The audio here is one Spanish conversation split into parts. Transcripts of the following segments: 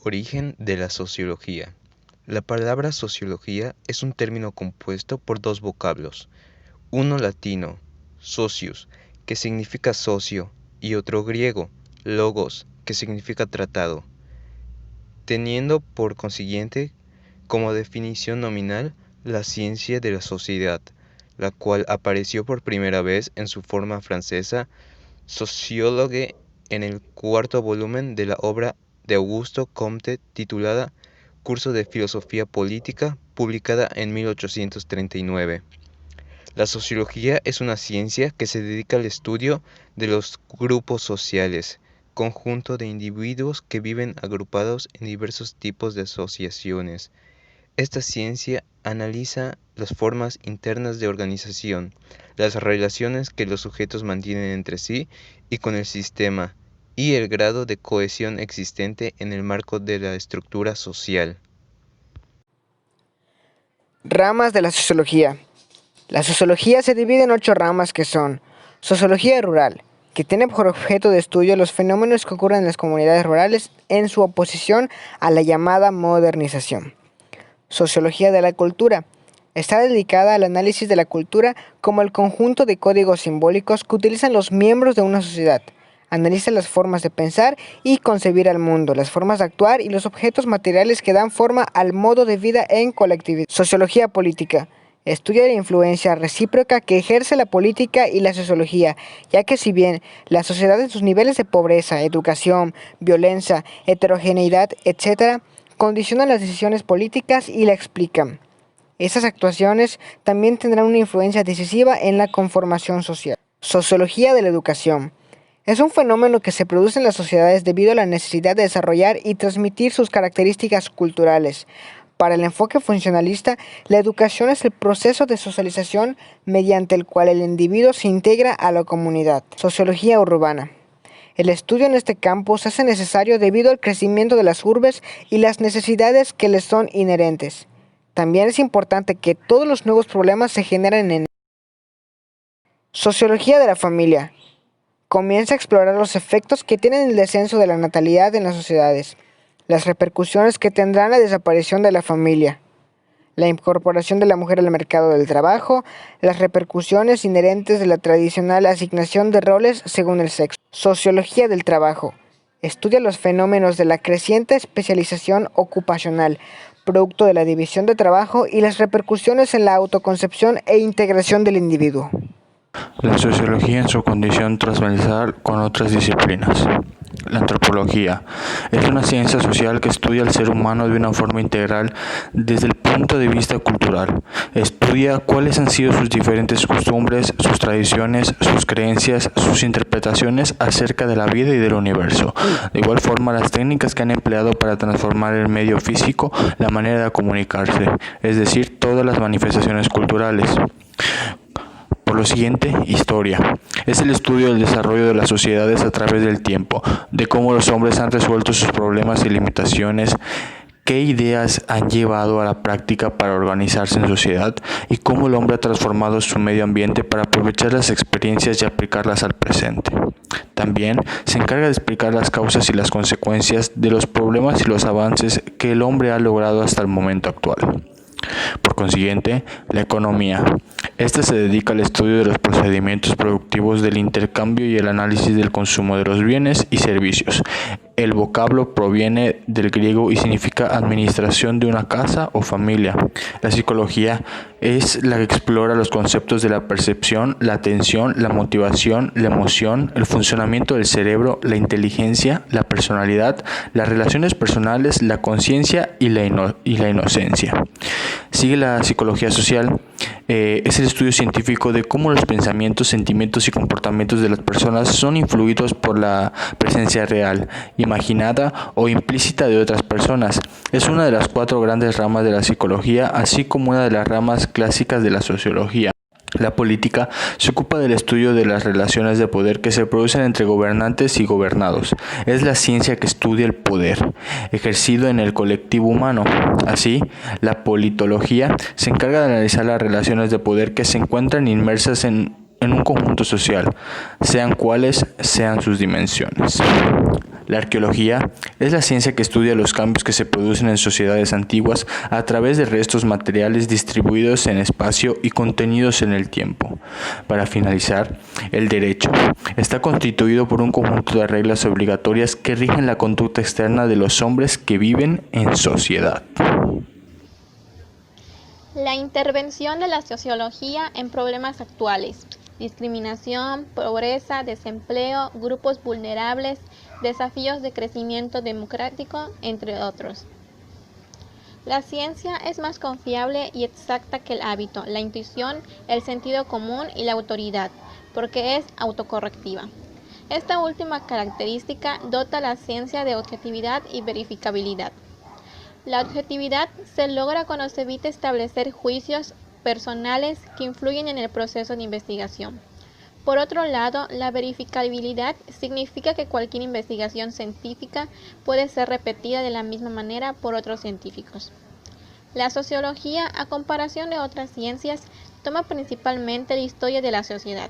Origen de la sociología. La palabra sociología es un término compuesto por dos vocablos, uno latino, socius, que significa socio, y otro griego, logos, que significa tratado, teniendo por consiguiente como definición nominal la ciencia de la sociedad, la cual apareció por primera vez en su forma francesa Sociologue en el cuarto volumen de la obra de Auguste Comte titulada Curso de Filosofía Política, publicada en 1839. La sociología es una ciencia que se dedica al estudio de los grupos sociales, conjunto de individuos que viven agrupados en diversos tipos de asociaciones. Esta ciencia analiza las formas internas de organización, las relaciones que los sujetos mantienen entre sí y con el sistema, y el grado de cohesión existente en el marco de la estructura social. Ramas de la sociología. La sociología se divide en 8 ramas que son: sociología rural, que tiene por objeto de estudio los fenómenos que ocurren en las comunidades rurales en su oposición a la llamada modernización. Sociología de la cultura. Está dedicada al análisis de la cultura como el conjunto de códigos simbólicos que utilizan los miembros de una sociedad. Analiza las formas de pensar y concebir al mundo, las formas de actuar y los objetos materiales que dan forma al modo de vida en colectividad. Sociología política. Estudia la influencia recíproca que ejerce la política y la sociología, ya que si bien la sociedad en sus niveles de pobreza, educación, violencia, heterogeneidad, etc., condicionan las decisiones políticas y la explican. Esas actuaciones también tendrán una influencia decisiva en la conformación social. Sociología de la educación. Es un fenómeno que se produce en las sociedades debido a la necesidad de desarrollar y transmitir sus características culturales. Para el enfoque funcionalista, la educación es el proceso de socialización mediante el cual el individuo se integra a la comunidad. Sociología urbana. El estudio en este campo se hace necesario debido al crecimiento de las urbes y las necesidades que les son inherentes. También es importante que todos los nuevos problemas se generen en Sociología de la familia. Comienza a explorar los efectos que tiene el descenso de la natalidad en las sociedades, las repercusiones que tendrá la desaparición de la familia, la incorporación de la mujer al mercado del trabajo, las repercusiones inherentes de la tradicional asignación de roles según el sexo. Sociología del trabajo. Estudia los fenómenos de la creciente especialización ocupacional, producto de la división de trabajo y las repercusiones en la autoconcepción e integración del individuo. La sociología en su condición transversal con otras disciplinas. La antropología es una ciencia social que estudia al ser humano de una forma integral desde el punto de vista cultural. Estudia cuáles han sido sus diferentes costumbres, sus tradiciones, sus creencias, sus interpretaciones acerca de la vida y del universo. De igual forma, las técnicas que han empleado para transformar el medio físico, la manera de comunicarse, es decir, todas las manifestaciones culturales. Por lo siguiente, historia. Es el estudio del desarrollo de las sociedades a través del tiempo, de cómo los hombres han resuelto sus problemas y limitaciones, qué ideas han llevado a la práctica para organizarse en sociedad y cómo el hombre ha transformado su medio ambiente para aprovechar las experiencias y aplicarlas al presente. También se encarga de explicar las causas y las consecuencias de los problemas y los avances que el hombre ha logrado hasta el momento actual. Por consiguiente, la economía. Esta se dedica al estudio de los procedimientos productivos del intercambio y el análisis del consumo de los bienes y servicios. El vocablo proviene del griego y significa administración de una casa o familia. La psicología es la que explora los conceptos de la percepción, la atención, la motivación, la emoción, el funcionamiento del cerebro, la inteligencia, la personalidad, las relaciones personales, la conciencia y la inocencia. Sigue la psicología social. Es el estudio científico de cómo los pensamientos, sentimientos y comportamientos de las personas son influidos por la presencia real, imaginada o implícita de otras personas. Es una de las 4 grandes ramas de la psicología, así como una de las ramas clásicas de la sociología. La política se ocupa del estudio de las relaciones de poder que se producen entre gobernantes y gobernados. Es la ciencia que estudia el poder ejercido en el colectivo humano. Así, la politología se encarga de analizar las relaciones de poder que se encuentran inmersas en un conjunto social, sean cuales sean sus dimensiones. La arqueología es la ciencia que estudia los cambios que se producen en sociedades antiguas a través de restos materiales distribuidos en espacio y contenidos en el tiempo. Para finalizar, el derecho está constituido por un conjunto de reglas obligatorias que rigen la conducta externa de los hombres que viven en sociedad. La intervención de la sociología en problemas actuales: discriminación, pobreza, desempleo, grupos vulnerables, desafíos de crecimiento democrático, entre otros. La ciencia es más confiable y exacta que el hábito, la intuición, el sentido común y la autoridad, porque es autocorrectiva. Esta última característica dota a la ciencia de objetividad y verificabilidad. La objetividad se logra cuando se evita establecer juicios personales que influyen en el proceso de investigación. Por otro lado, la verificabilidad significa que cualquier investigación científica puede ser repetida de la misma manera por otros científicos. La sociología, a comparación de otras ciencias, toma principalmente la historia de la sociedad,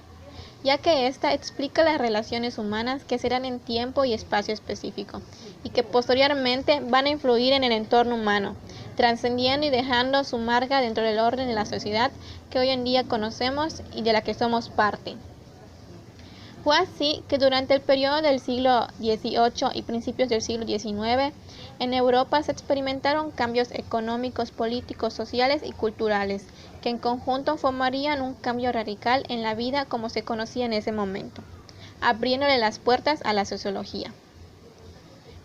ya que ésta explica las relaciones humanas que se dan en tiempo y espacio específico, y que posteriormente van a influir en el entorno humano, trascendiendo y dejando su marca dentro del orden de la sociedad que hoy en día conocemos y de la que somos parte. Fue así que durante el periodo del siglo XVIII y principios del siglo XIX, en Europa se experimentaron cambios económicos, políticos, sociales y culturales, que en conjunto formarían un cambio radical en la vida como se conocía en ese momento, abriéndole las puertas a la sociología.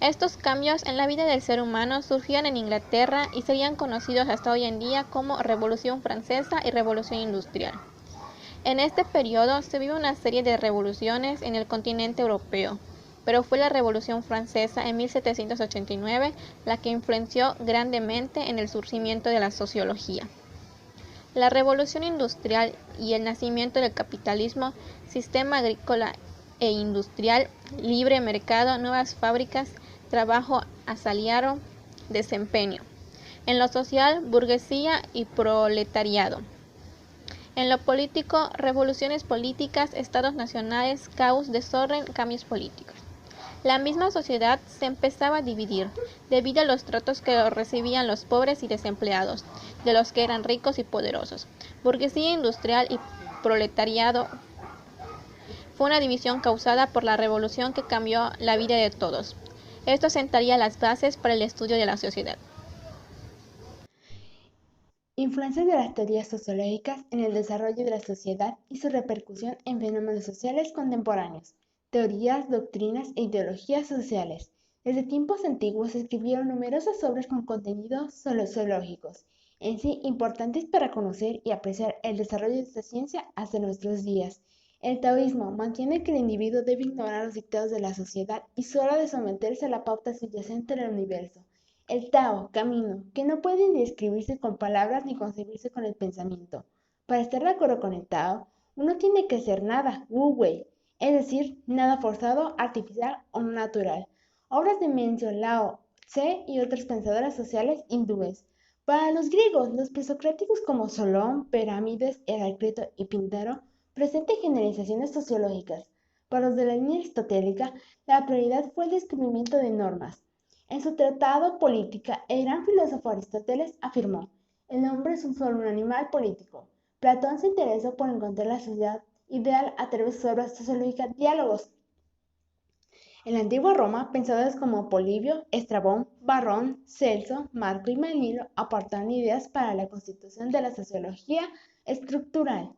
Estos cambios en la vida del ser humano surgían en Inglaterra y serían conocidos hasta hoy en día como Revolución Francesa y Revolución Industrial. En este periodo se vive una serie de revoluciones en el continente europeo, pero fue la Revolución Francesa en 1789 la que influenció grandemente en el surgimiento de la sociología. La Revolución Industrial y el nacimiento del capitalismo, sistema agrícola e industrial, libre mercado, nuevas fábricas, trabajo asalariado, desempeño. En lo social, burguesía y proletariado. En lo político, revoluciones políticas, estados nacionales, caos, desorden, cambios políticos. La misma sociedad se empezaba a dividir, debido a los tratos que recibían los pobres y desempleados, de los que eran ricos y poderosos. Burguesía industrial y proletariado. Fue una división causada por la revolución que cambió la vida de todos. Esto sentaría las bases para el estudio de la sociedad. Influencia de las teorías sociológicas en el desarrollo de la sociedad y su repercusión en fenómenos sociales contemporáneos. Teorías, doctrinas e ideologías sociales. Desde tiempos antiguos se escribieron numerosas obras con contenidos sociológicos, en sí importantes para conocer y apreciar el desarrollo de esta ciencia hasta nuestros días. El taoísmo mantiene que el individuo debe ignorar los dictados de la sociedad y solo ha de someterse a la pauta subyacente del universo. El Tao, camino, que no puede ni describirse con palabras ni concebirse con el pensamiento. Para estar de acuerdo con el Tao, uno tiene que ser nada, Wu Wei, es decir, nada forzado, artificial o no natural. Obras de Mencio, Lao Tse y otras pensadoras sociales hindúes. Para los griegos, los presocráticos como Solón, Pirámides, Heráclito y Pintero presentan generalizaciones sociológicas. Para los de la línea aristotélica, la prioridad fue el descubrimiento de normas. En su tratado Política, el gran filósofo Aristóteles afirmó: el hombre es solo un animal político. Platón se interesó por encontrar la sociedad ideal a través de su obra sociológica Diálogos. En la antigua Roma, pensadores como Polibio, Estrabón, Varrón, Celso, Marco y Manilo aportaron ideas para la constitución de la sociología estructural.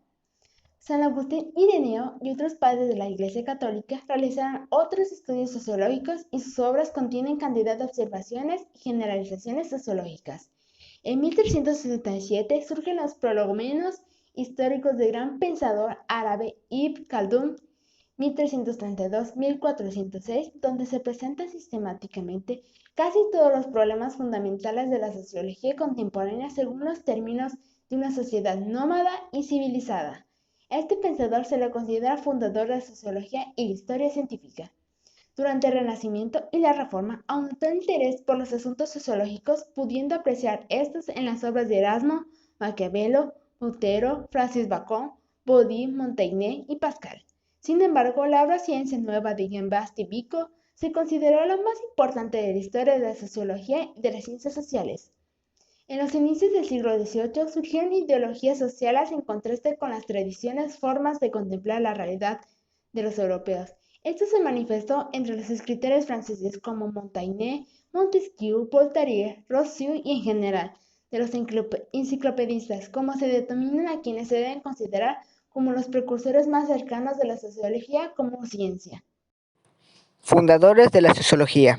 San Agustín, Ireneo y otros padres de la Iglesia Católica realizaron otros estudios sociológicos y sus obras contienen cantidad de observaciones y generalizaciones sociológicas. En 1367 surgen los prolegómenos históricos del gran pensador árabe Ibn Khaldún, 1332-1406, donde se presentan sistemáticamente casi todos los problemas fundamentales de la sociología contemporánea según los términos de una sociedad nómada y civilizada. Este pensador se le considera fundador de la sociología y la historia científica. Durante el Renacimiento y la Reforma aumentó el interés por los asuntos sociológicos, pudiendo apreciar estos en las obras de Erasmo, Maquiavelo, Lutero, Francis Bacon, Bodin, Montaigne y Pascal. Sin embargo, la obra Ciencia Nueva de Jean-Baptiste Vico Se consideró la más importante de la historia de la sociología y de las ciencias sociales. En los inicios del siglo XVIII surgieron ideologías sociales en contraste con las tradicionales formas de contemplar la realidad de los europeos. Esto se manifestó entre los escritores franceses como Montaigne, Montesquieu, Voltaire, Rousseau y en general de los enciclopedistas, como se denominan a quienes se deben considerar como los precursores más cercanos de la sociología como ciencia. Fundadores de la sociología.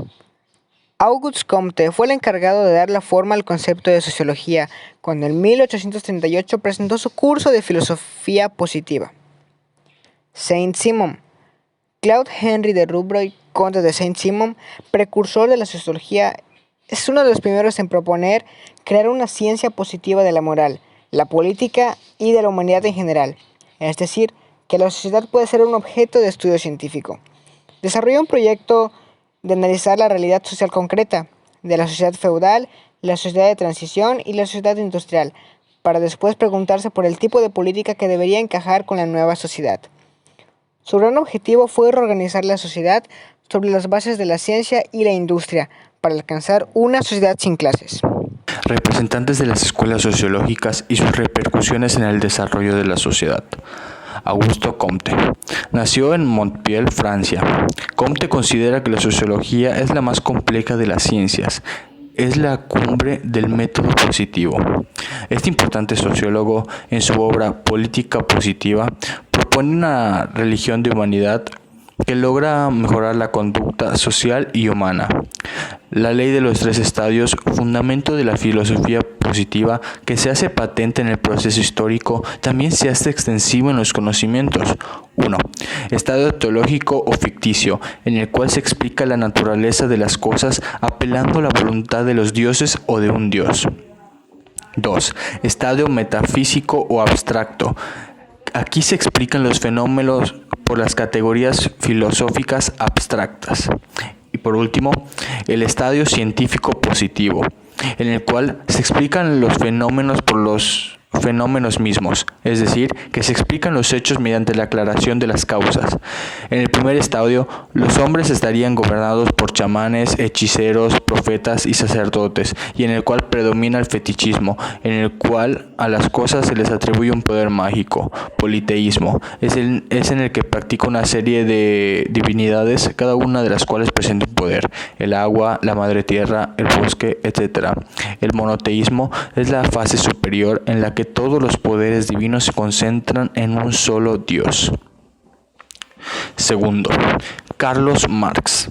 Auguste Comte fue el encargado de dar la forma al concepto de sociología cuando en 1838 presentó su curso de filosofía positiva. Saint-Simon. Claude Henry de Rouvroy, conde de Saint-Simon, precursor de la sociología, es uno de los primeros en proponer crear una ciencia positiva de la moral, la política y de la humanidad en general, es decir, que la sociedad puede ser un objeto de estudio científico. Desarrolló un proyecto de analizar la realidad social concreta de la sociedad feudal, la sociedad de transición y la sociedad industrial, para después preguntarse por el tipo de política que debería encajar con la nueva sociedad. Su gran objetivo fue reorganizar la sociedad sobre las bases de la ciencia y la industria para alcanzar una sociedad sin clases. Representantes de las escuelas sociológicas y sus repercusiones en el desarrollo de la sociedad. Auguste Comte. Nació en Montpellier, Francia. Comte considera que la sociología es la más compleja de las ciencias. Es la cumbre del método positivo. Este importante sociólogo, en su obra Política Positiva, propone una religión de humanidad que logra mejorar la conducta social y humana. La ley de los 3 estadios, fundamento de la filosofía positiva que se hace patente en el proceso histórico, también se hace extensivo en los conocimientos. 1. Estado teológico o ficticio, en el cual se explica la naturaleza de las cosas apelando a la voluntad de los dioses o de un dios. 2. Estadio metafísico o abstracto. Aquí se explican los fenómenos por las categorías filosóficas abstractas. Y por último, el estadio científico positivo, en el cual se explican los fenómenos por los fenómenos mismos, es decir, que se explican los hechos mediante la aclaración de las causas. En el primer estadio, los hombres estarían gobernados por chamanes, hechiceros, profetas y sacerdotes, y en el cual predomina el fetichismo, en el cual a las cosas se les atribuye un poder mágico. Politeísmo es en el que practica una serie de divinidades, cada una de las cuales presenta un poder: el agua, la madre tierra, el bosque, etc. El monoteísmo es la fase superior en la que todos los poderes divinos se concentran en un solo Dios. Segundo, Carlos Marx.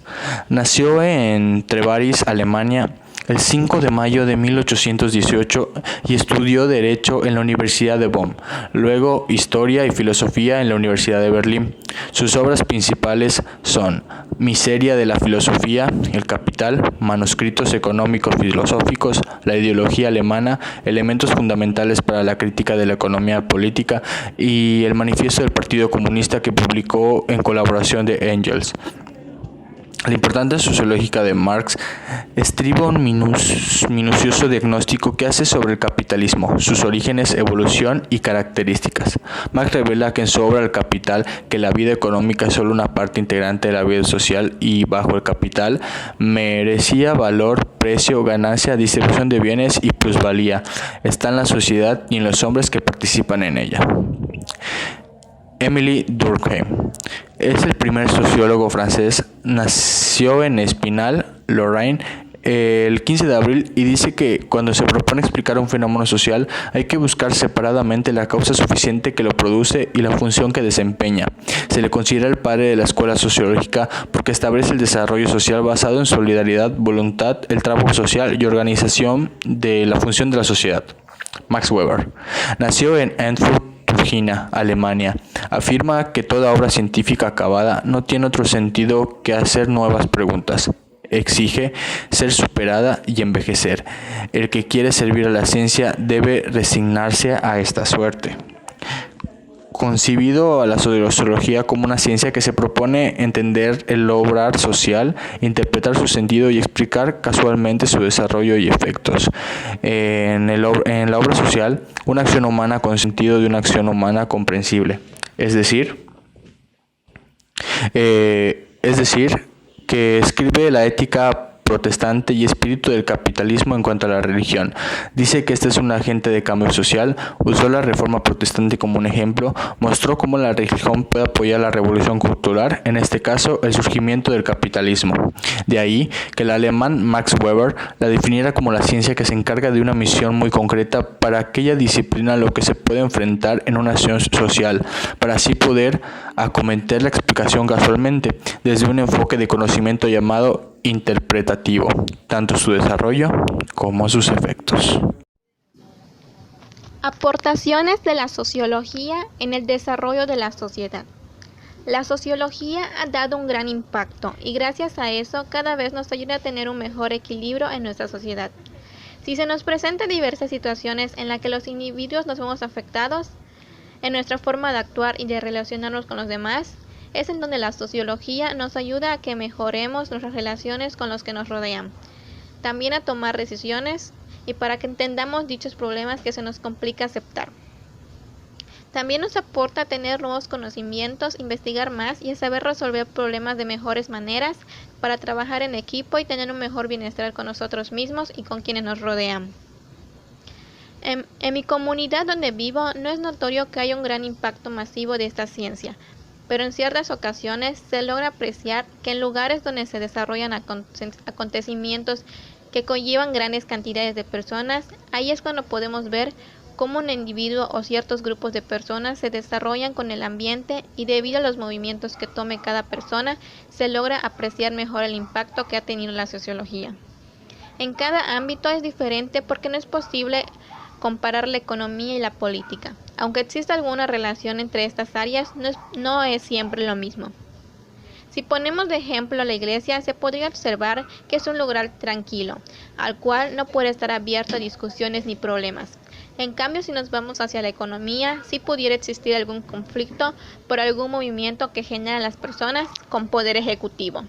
Nació en Trevaris, Alemania, el 5 de mayo de 1818 y estudió Derecho en la Universidad de Bonn, luego Historia y Filosofía en la Universidad de Berlín. Sus obras principales son Miseria de la Filosofía, El Capital, Manuscritos económicos filosóficos, La ideología alemana, Elementos fundamentales para la crítica de la economía política y El manifiesto del Partido Comunista, que publicó en colaboración de Engels. La importancia sociológica de Marx estriba un minucioso diagnóstico que hace sobre el capitalismo, sus orígenes, evolución y características. Marx revela que en su obra El Capital que la vida económica es solo una parte integrante de la vida social y bajo el capital merecía valor, precio, ganancia, distribución de bienes y plusvalía. Está en la sociedad y en los hombres que participan en ella. Émile Durkheim es el primer sociólogo francés. Nació en Épinal, Lorraine, el 15 de abril y dice que cuando se propone explicar un fenómeno social hay que buscar separadamente la causa suficiente que lo produce y la función que desempeña. Se le considera el padre de la escuela sociológica porque establece el desarrollo social basado en solidaridad, voluntad, el trabajo social y organización de la función de la sociedad. Max Weber nació en Erfurt, Turquía, Alemania. Afirma que toda obra científica acabada no tiene otro sentido que hacer nuevas preguntas. Exige ser superada y envejecer. El que quiere servir a la ciencia debe resignarse a esta suerte. Concibido a la sociología como una ciencia que se propone entender el obrar social, interpretar su sentido y explicar casualmente su desarrollo y efectos. En la obra social, una acción humana con sentido de una acción humana comprensible. Es decir, que escribe la ética protestante y espíritu del capitalismo en cuanto a la religión. Dice que este es un agente de cambio social, usó la reforma protestante como un ejemplo, mostró cómo la religión puede apoyar la revolución cultural, en este caso el surgimiento del capitalismo. De ahí que el alemán Max Weber la definiera como la ciencia que se encarga de una misión muy concreta para aquella disciplina a lo que se puede enfrentar en una acción social, para así poder acometer la explicación casualmente, desde un enfoque de conocimiento llamado interpretativo, tanto su desarrollo como sus efectos. Aportaciones de la sociología en el desarrollo de la sociedad. La sociología ha dado un gran impacto y gracias a eso cada vez nos ayuda a tener un mejor equilibrio en nuestra sociedad. Si se nos presentan diversas situaciones en las que los individuos nos vemos afectados en nuestra forma de actuar y de relacionarnos con los demás, es en donde la sociología nos ayuda a que mejoremos nuestras relaciones con los que nos rodean, también a tomar decisiones y para que entendamos dichos problemas que se nos complica aceptar. También nos aporta tener nuevos conocimientos, investigar más y a saber resolver problemas de mejores maneras para trabajar en equipo y tener un mejor bienestar con nosotros mismos y con quienes nos rodean. En mi comunidad donde vivo no es notorio que haya un gran impacto masivo de esta ciencia, pero en ciertas ocasiones se logra apreciar que en lugares donde se desarrollan acontecimientos que conllevan grandes cantidades de personas, ahí es cuando podemos ver cómo un individuo o ciertos grupos de personas se desarrollan con el ambiente y debido a los movimientos que tome cada persona, se logra apreciar mejor el impacto que ha tenido la sociología. En cada ámbito es diferente porque no es posible comparar la economía y la política. Aunque exista alguna relación entre estas áreas, no es siempre lo mismo. Si ponemos de ejemplo a la iglesia, se podría observar que es un lugar tranquilo, al cual no puede estar abierto a discusiones ni problemas. En cambio, si nos vamos hacia la economía, sí pudiera existir algún conflicto por algún movimiento que genera a las personas con poder ejecutivo.